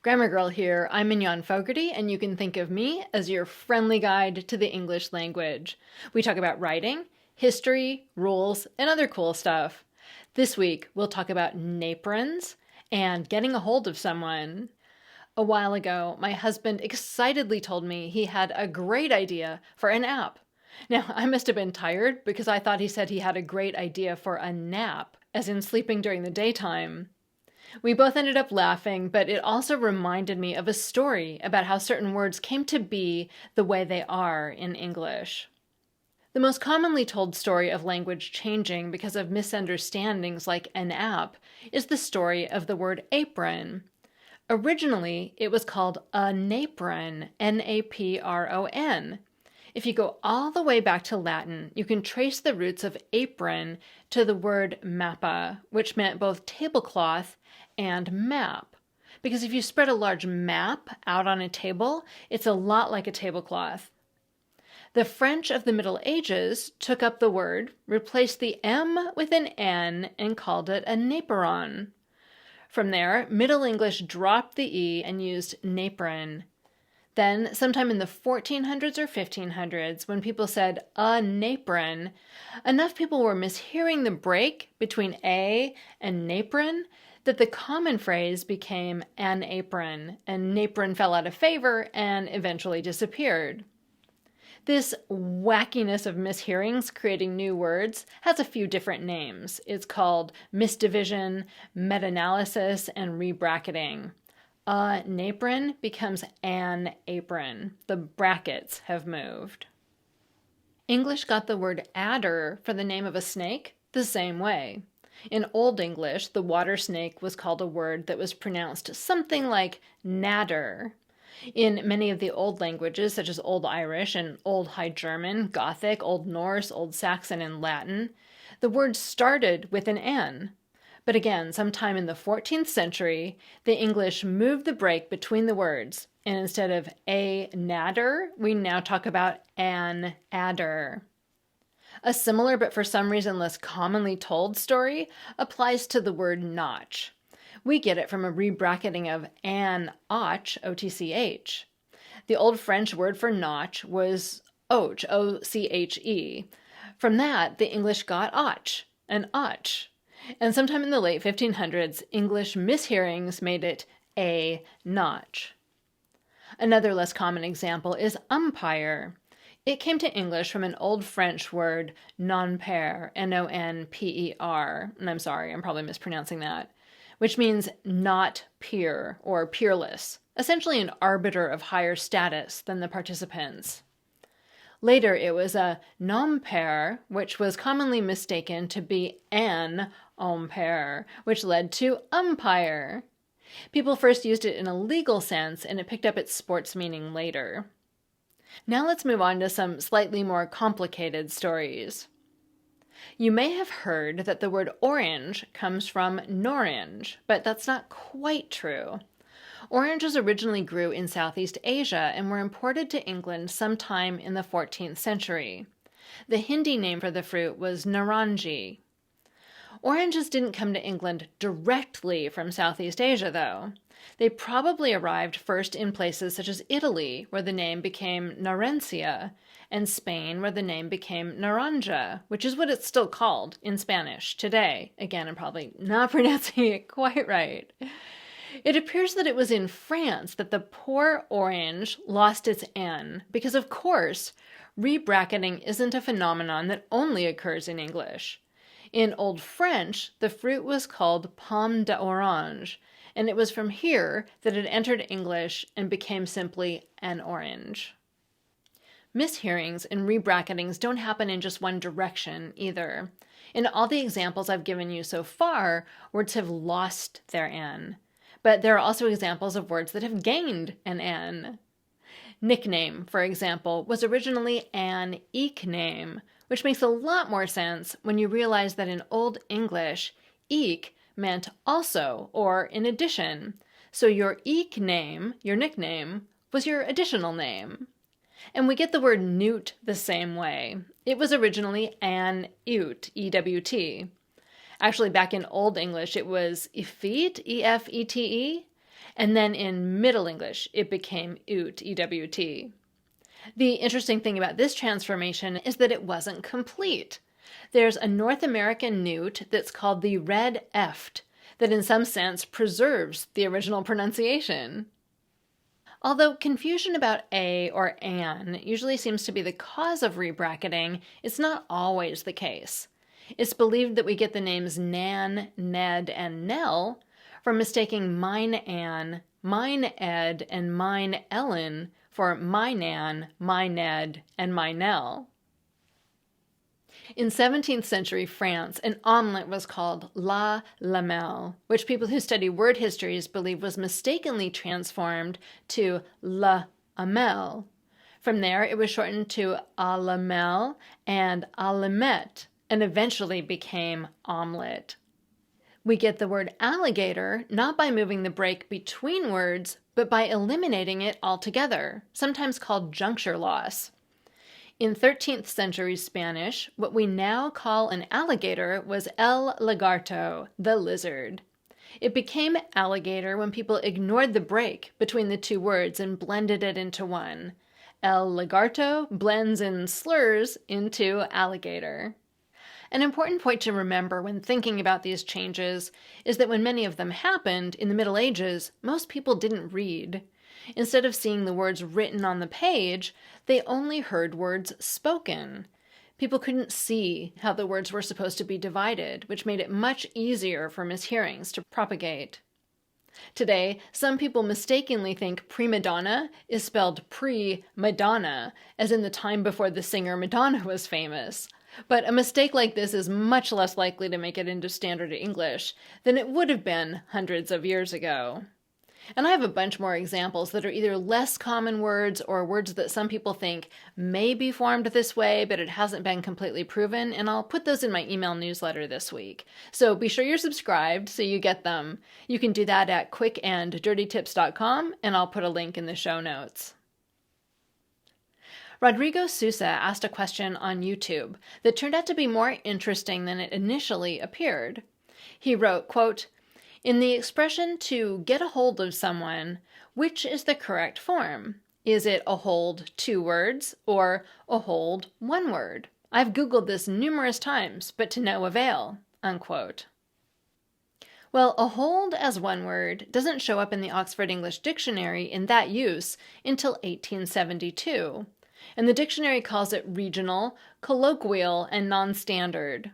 Grammar Girl here. I'm Mignon Fogarty, and you can think of me as your friendly guide to the English language. We talk about writing, history, rules, and other cool stuff. This week, we'll talk about naprons and getting a hold of someone. A while ago, my husband excitedly told me he had a great idea for an app. Now, I must have been tired because I thought he said he had a great idea for a nap, as in sleeping during the daytime. We both ended up laughing, but it also reminded me of a story about how certain words came to be the way they are in English. The most commonly told story of language changing because of misunderstandings like an app is the story of the word apron. Originally, it was called a napron, N-A-P-R-O-N. If you go all the way back to Latin, you can trace the roots of apron to the word mappa, which meant both tablecloth and map. Because if you spread a large map out on a table, it's a lot like a tablecloth. The French of the Middle Ages took up the word, replaced the M with an N, and called it a napron. From there, Middle English dropped the E and used napron. Then, sometime in the 1400s or 1500s, when people said a napron, enough people were mishearing the break between a and napron that the common phrase became an apron, and napron fell out of favor and eventually disappeared. This wackiness of mishearings creating new words has a few different names. It's called misdivision, meta-analysis, and rebracketing. A napron becomes an apron. The brackets have moved. English got the word adder for the name of a snake the same way. In Old English, the water snake was called a word that was pronounced something like nadder. In many of the Old languages, such as Old Irish and Old High German, Gothic, Old Norse, Old Saxon, and Latin, the word started with an N. But again, sometime in the 14th century, the English moved the break between the words, and instead of a nadder, we now talk about an adder. A similar but for some reason less commonly told story applies to the word notch. We get it from a rebracketing of an och, O-T-C-H. The old French word for notch was och, O-C-H-E. From that, the English got och, an och. And sometime in the late 1500s, English mishearings made it a notch. Another less common example is umpire. It came to English from an old French word, non-pair, N-O-N-P-E-R, and I'm sorry, I'm probably mispronouncing that, which means not peer or peerless, essentially an arbiter of higher status than the participants. Later, it was a non-pair, which was commonly mistaken to be an ampere, which led to umpire. People first used it in a legal sense, and it picked up its sports meaning later. Now let's move on to some slightly more complicated stories. You may have heard that the word orange comes from norange, but that's not quite true. Oranges originally grew in Southeast Asia and were imported to England sometime in the 14th century. The Hindi name for the fruit was naranji. Oranges didn't come to England directly from Southeast Asia, though. They probably arrived first in places such as Italy, where the name became Narencia, and Spain, where the name became naranja, which is what it's still called in Spanish today. Again, I'm probably not pronouncing it quite right. It appears that it was in France that the poor orange lost its N, because of course, rebracketing isn't a phenomenon that only occurs in English. In Old French, the fruit was called pomme d'orange, and it was from here that it entered English and became simply an orange. Mishearings and rebracketings don't happen in just one direction either. In all the examples I've given you so far, words have lost their N. But there are also examples of words that have gained an N. Nickname, for example, was originally an eke name, which makes a lot more sense when you realize that in Old English, eke meant also or in addition. So your eke name, your nickname, was your additional name. And we get the word newt the same way. It was originally an ewt, E-W-T. Actually, back in Old English, it was effete, E-F-E-T-E, And then in Middle English, it became ewt, E-W-T. The interesting thing about this transformation is that it wasn't complete. There's a North American newt that's called the red eft that in some sense preserves the original pronunciation. Although confusion about a or an usually seems to be the cause of rebracketing, it's not always the case. It's believed that we get the names Nan, Ned, and Nell from mistaking mine Anne, mine Ed, and mine Ellen for my Nan, my Ned, and my Nell. In 17th century France, an omelette was called la lamelle, which people who study word histories believe was mistakenly transformed to la amelle. From there, it was shortened to a lamelle and a limette, and eventually became omelette. We get the word alligator not by moving the break between words, but by eliminating it altogether, sometimes called juncture loss. In 13th century Spanish, what we now call an alligator was el lagarto, the lizard. It became alligator when people ignored the break between the two words and blended it into one. El lagarto blends and slurs into alligator. An important point to remember when thinking about these changes is that when many of them happened in the Middle Ages, most people didn't read. Instead of seeing the words written on the page, they only heard words spoken. People couldn't see how the words were supposed to be divided, which made it much easier for mishearings to propagate. Today, some people mistakenly think prima donna is spelled pre-Madonna, as in the time before the singer Madonna was famous. But a mistake like this is much less likely to make it into standard English than it would have been hundreds of years ago. And I have a bunch more examples that are either less common words or words that some people think may be formed this way, but it hasn't been completely proven, and I'll put those in my email newsletter this week. So be sure you're subscribed so you get them. You can do that at quickanddirtytips.com, and I'll put a link in the show notes. Rodrigo Sousa asked a question on YouTube that turned out to be more interesting than it initially appeared. He wrote, quote, "In the expression to get a hold of someone, which is the correct form? Is it a hold 2 words or a hold 1 word? I've Googled this numerous times, but to no avail." Unquote. Well, a hold as 1 word doesn't show up in the Oxford English Dictionary in that use until 1872, and the dictionary calls it regional, colloquial, and non-standard.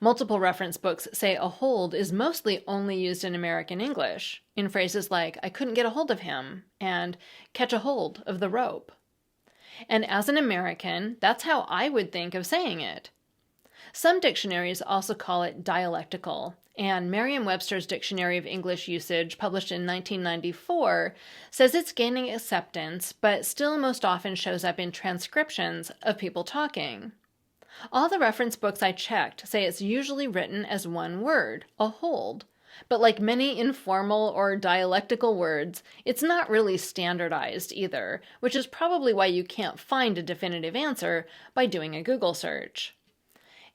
Multiple reference books say a hold is mostly only used in American English, in phrases like, "I couldn't get a hold of him," and "catch a hold of the rope." And as an American, that's how I would think of saying it. Some dictionaries also call it dialectical, and Merriam-Webster's Dictionary of English Usage, published in 1994, says it's gaining acceptance, but still most often shows up in transcriptions of people talking. All the reference books I checked say it's usually written as 1 word, a hold. But like many informal or dialectical words, it's not really standardized either, which is probably why you can't find a definitive answer by doing a Google search.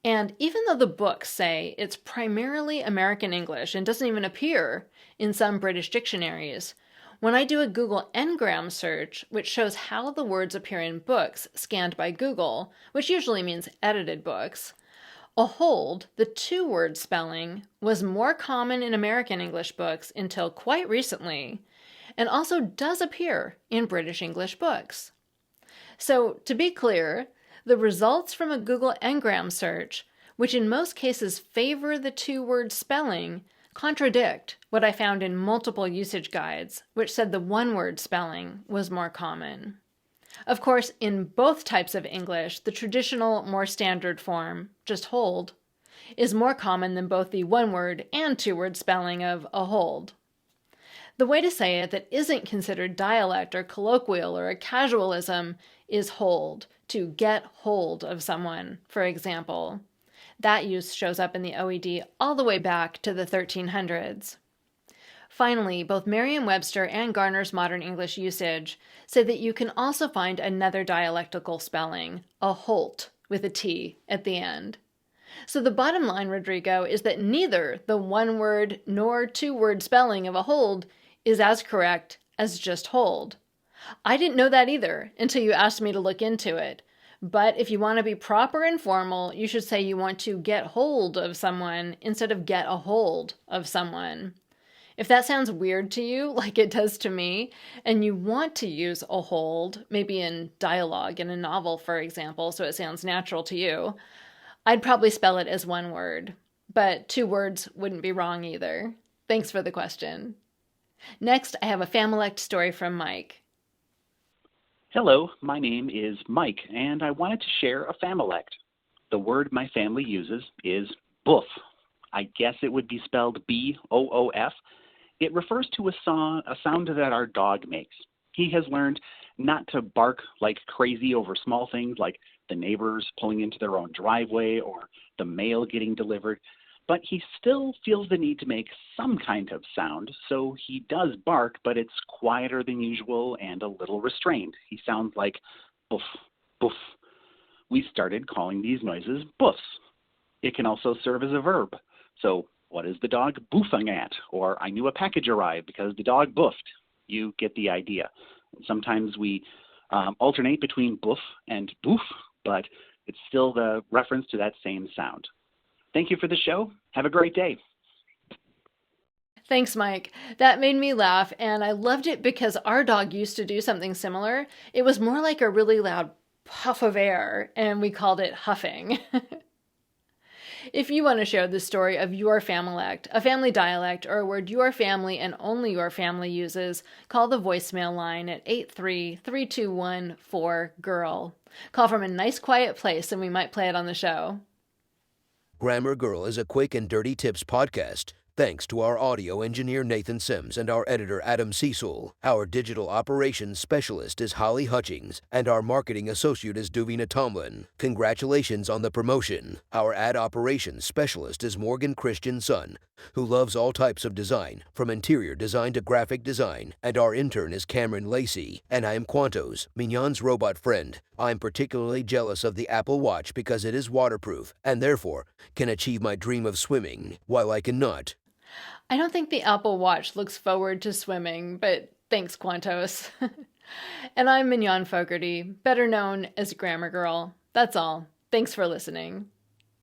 And even though the books say it's primarily American English and doesn't even appear in some British dictionaries, when I do a Google Ngram search, which shows how the words appear in books scanned by Google, which usually means edited books, a hold, the 2-word spelling, was more common in American English books until quite recently, and also does appear in British English books. So, to be clear, the results from a Google Ngram search, which in most cases favor the 2-word spelling, contradict what I found in multiple usage guides, which said the 1-word spelling was more common. Of course, in both types of English, the traditional, more standard form, just hold, is more common than both the 1-word and 2-word spelling of a hold. The way to say it that isn't considered dialect or colloquial or a casualism is hold, to get hold of someone, for example. That use shows up in the OED all the way back to the 1300s. Finally, both Merriam-Webster and Garner's Modern English Usage say that you can also find another dialectical spelling, a holt, with a T at the end. So the bottom line, Rodrigo, is that neither the 1-word nor 2-word spelling of a hold is as correct as just hold. I didn't know that either until you asked me to look into it. But if you want to be proper and formal, you should say you want to get hold of someone instead of get a hold of someone. If that sounds weird to you, like it does to me, and you want to use a hold, maybe in dialogue in a novel, for example, so it sounds natural to you, I'd probably spell it as one word. But 2 words wouldn't be wrong either. Thanks for the question. Next, I have a Familect story from Mike. Hello, my name is Mike, and I wanted to share a Familect. The word my family uses is boof. I guess it would be spelled B-O-O-F. It refers to a sound that our dog makes. He has learned not to bark like crazy over small things like the neighbors pulling into their own driveway or the mail getting delivered, but he still feels the need to make some kind of sound, so he does bark, but it's quieter than usual and a little restrained. He sounds like boof, boof. We started calling these noises boofs. It can also serve as a verb. So, what is the dog boofing at? Or I knew a package arrived because the dog boofed. You get the idea. Sometimes we alternate between boof and boof, but it's still the reference to that same sound. Thank you for the show. Have a great day. Thanks, Mike. That made me laugh, and I loved it because our dog used to do something similar. It was more like a really loud puff of air, and we called it huffing. If you want to share the story of your Familect, a family dialect, or a word your family and only your family uses, call the voicemail line at 83321-4GIRL. Call from a nice quiet place and we might play it on the show. Grammar Girl is a quick and dirty tips podcast. Thanks to our audio engineer Nathan Semes and our editor Adam Cecil. Our digital operations specialist is Holly Hutchings, and our marketing associate is Davina Tomlin. Congratulations on the promotion. Our ad operations specialist is Morgan Christianson, who loves all types of design, from interior design to graphic design. And our intern is Kamryn, Lacy. And I am Quantos, Mignon's robot friend. I'm particularly jealous of the Apple Watch because it is waterproof, and therefore can achieve my dream of swimming, while I cannot. I don't think the Apple Watch looks forward to swimming, but thanks, Quantos. And I'm Mignon Fogarty, better known as Grammar Girl. That's all. Thanks for listening.